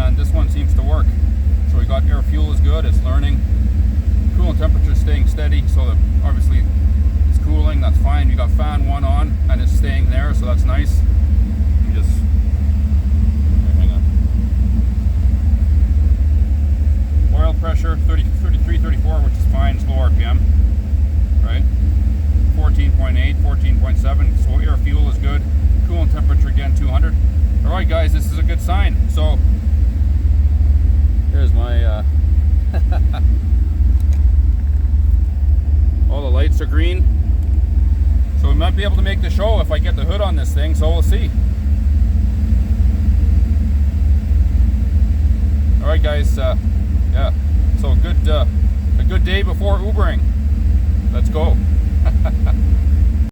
and this one seems to work. So we got air fuel is good, it's learning. Coolant temperature is staying steady, so that obviously it's cooling, that's fine. You got fan 1 on and it's staying there, so that's nice. You just hang on. Oil pressure 33, 34, which is fine, it's low RPM, right? 14.8, 14.7, so air fuel is good. Coolant temperature again 200. All right, guys, this is a good sign. So here's my all the lights are green, so we might be able to make the show if I get the hood on this thing, so we'll see. All right, guys, yeah, so a good day before Ubering. Let's go.